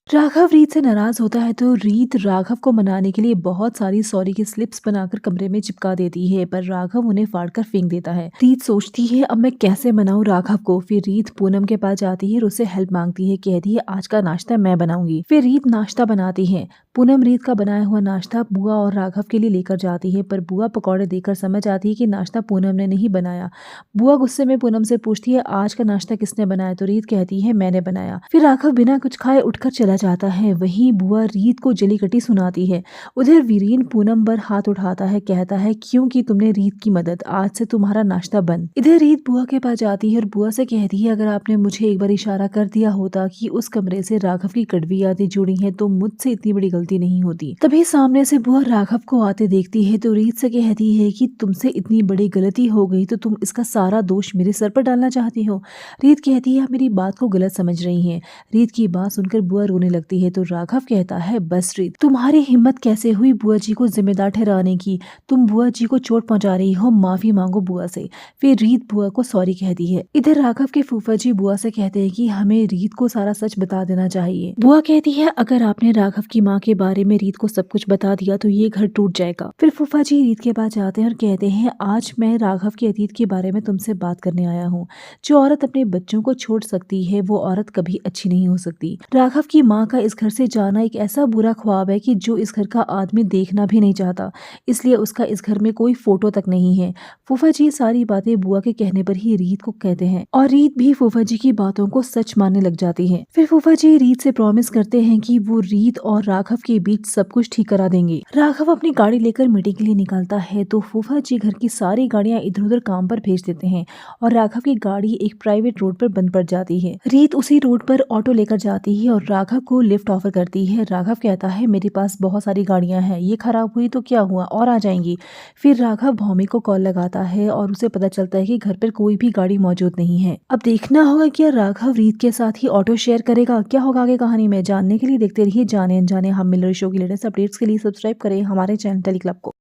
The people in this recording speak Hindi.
राघव रीत से नाराज होता है तो रीत राघव को मनाने के लिए बहुत सारी सॉरी की स्लिप्स बनाकर कमरे में चिपका देती है, पर राघव उन्हें फाड़कर फेंक देता है। रीत सोचती है अब मैं कैसे मनाऊं राघव को। फिर रीत पूनम के पास जाती है और उससे हेल्प मांगती है, कहती है आज का नाश्ता मैं बनाऊंगी। फिर रीत नाश्ता बनाती है। पूनम रीत का बनाया हुआ नाश्ता बुआ और राघव के लिए लेकर जाती है, पर बुआ पकौड़े देकर समझ आती है कि नाश्ता पूनम ने नहीं बनाया। बुआ गुस्से में पूनम से पूछती है आज का नाश्ता किसने बनाया, तो रीत कहती है मैंने बनाया। फिर राघव बिना कुछ खाए उठकर चला जाता है। वहीं बुआ रीत को जलीकटी सुनाती है। उधर वीरेन पूनम पर हाथ उठाता है, कहता है क्योंकि तुमने रीत की मदद, आज से तुम्हारा नाश्ता बंद। इधर रीत बुआ के पास जाती है और बुआ से कहती है अगर आपने मुझे एक बार इशारा कर दिया होता कि उस कमरे से राघव की कड़वी यादें जुड़ी हैं तो मुझसे इतनी बड़ी गलती नहीं होती। तभी सामने से बुआ राघव को आते देखती है तो रीत से कहती है कि तुमसे इतनी बड़ी गलती हो गई तो तुम इसका सारा दोष मेरे सर पर डालना चाहती हो। रीत कहती है आप मेरी बात को गलत समझ रही हैं। रीत की बात सुनकर बुआ रोने लगती है तो राघव कहता है बस रीत, तुम्हारी हिम्मत कैसे हुई बुआ जी को जिम्मेदार ठहराने की। तुम बुआ जी को चोट पहुंचा रही हो, माफी मांगो बुआ से। फिर रीत बुआ को सॉरी कहती है। इधर राघव के फूफा जी बुआ से कहते हैं कि हमें रीत को सारा सच बता देना चाहिए। बुआ कहती है अगर आपने राघव की माँ के बारे में रीत को सब कुछ बता दिया तो ये घर टूट जाएगा। फिर फूफा जी रीत के पास जाते हैं और कहते हैं आज मैं राघव के अतीत के बारे में तुमसे बात करने आया हूँ। जो औरत अपने बच्चों को छोड़ सकती है वो औरत कभी अच्छी नहीं हो सकती। राघव की माँ का इस घर से जाना एक ऐसा बुरा ख्वाब है कि जो इस घर का आदमी देखना भी नहीं चाहता, इसलिए उसका इस घर में कोई फोटो तक नहीं है। फूफा जी सारी बातें बुआ के कहने पर ही रीत को कहते हैं और रीत भी फूफा जी की बातों को सच मानने लग जाती है। फिर फूफा जी रीत से प्रॉमिस करते हैं कि वो रीत और राघव के बीच सब कुछ ठीक करा देंगे। राघव अपनी गाड़ी लेकर मीटिंग के लिए निकलता है तो फूफा जी घर की सारी गाड़ियां इधर उधर काम पर भेज देते हैं और राघव की गाड़ी एक प्राइवेट रोड पर बंद पड़ जाती है। रीत उसी रोड पर ऑटो लेकर जाती है और राघव को लिफ्ट ऑफर करती है। राघव कहता है मेरे पास बहुत सारी गाड़ियां हैं, ये खराब हुई तो क्या हुआ और आ जाएंगी। फिर राघव भौमी को कॉल लगाता है और उसे पता चलता है कि घर पर कोई भी गाड़ी मौजूद नहीं है। अब देखना होगा कि राघव रीत के साथ ही ऑटो शेयर करेगा, क्या होगा आगे कहानी में जानने के लिए देखते रहिए जाने अनजाने। हम मिल रहे शो की लेटेस्ट अपडेट्स के लिए सब्सक्राइब करें हमारे चैनल टेली क्लब को।